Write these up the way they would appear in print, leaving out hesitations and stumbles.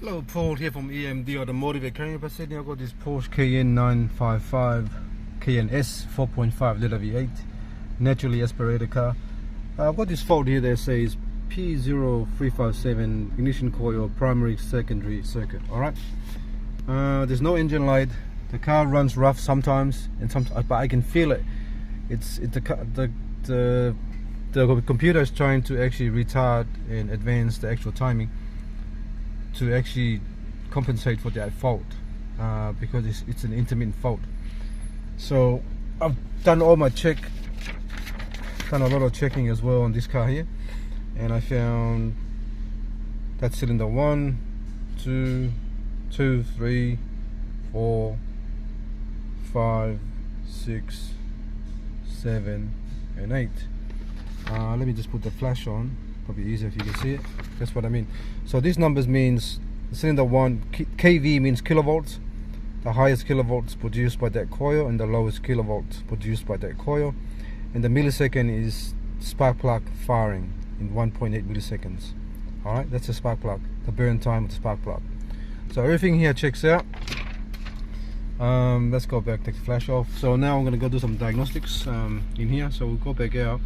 Hello, Paul here from EMD Automotive at Canberra Sydney. I've got this Porsche Cayenne 955 Cayenne S 4.5 litre V8 naturally aspirated car. I've got this fault here that says P0357 ignition coil primary secondary circuit. Alright, there's no engine light. The car runs rough sometimes, and but I can feel it. The computer is trying to actually retard and advance the actual timing to actually compensate for that fault, because it's an intermittent fault. So I've done all my done a lot of checking as well on this car here, and I found that cylinder 1, 2, 3, 4, 5, 6, 7, and 8. Let me just put the flash on, probably easier if you can see it. That's what I mean. So these numbers means cylinder 1, kV means kilovolts, the highest kilovolts produced by that coil, and the lowest kilovolts produced by that coil, and the millisecond is spark plug firing in 1.8 milliseconds. Alright, that's the spark plug, the burn time of the spark plug. So everything here checks out. Let's go back, take the flash off. So now I'm going to go do some diagnostics in here. So we'll go back out.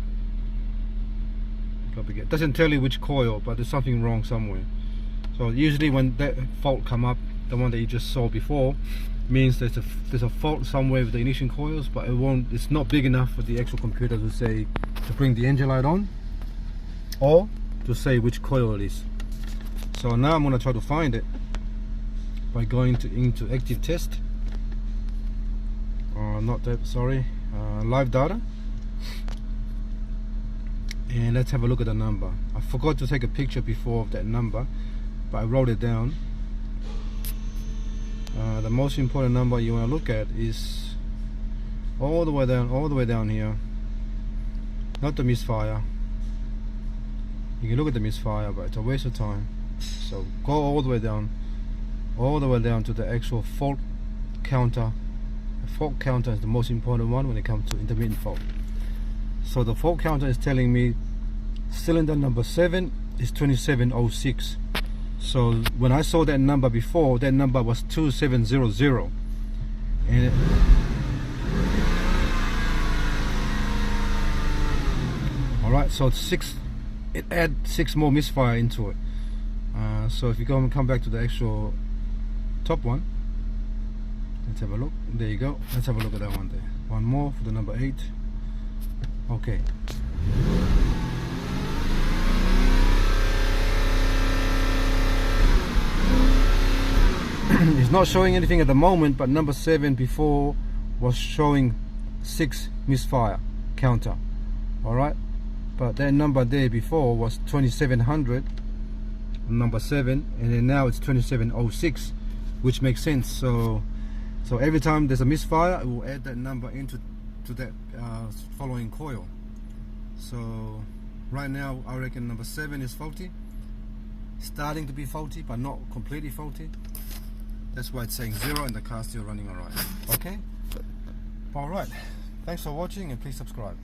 It doesn't tell you which coil, but there's something wrong somewhere. So usually when that fault come up, the one that you just saw before, means there's a fault somewhere with the ignition coils, but it's not big enough for the actual computer to say, to bring the engine light on or to say which coil it is. So now I'm going to try to find it by going into active test, live data. And let's have a look at the number. I forgot to take a picture before of that number, but I wrote it down. The most important number you want to look at is all the way down here. Not the misfire. You can look at the misfire, but it's a waste of time. So go all the way down to the actual fault counter. The fault counter is the most important one when it comes to intermittent fault. So the fault counter is telling me cylinder number 7 is 2706. So when I saw that number before, that number was 2700, and alright, so it adds 6 more misfire into it. So if you come back to the actual top one, let's have a look. There you go. Let's have a look at that one there. One more for the number 8. Okay. It's not showing anything at the moment, but number 7 before was showing 6 misfire counter. Alright, but that number there before was 2700, number 7, and then now it's 2706, which makes sense. So every time there's a misfire, it will add that number into that following coil. So right now I reckon number 7 is faulty, starting to be faulty but not completely faulty. That's why it's saying 0 and the car's still running alright. Okay, alright, thanks for watching and please subscribe.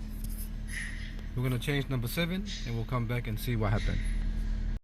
We're going to change number 7 and we'll come back and see what happened.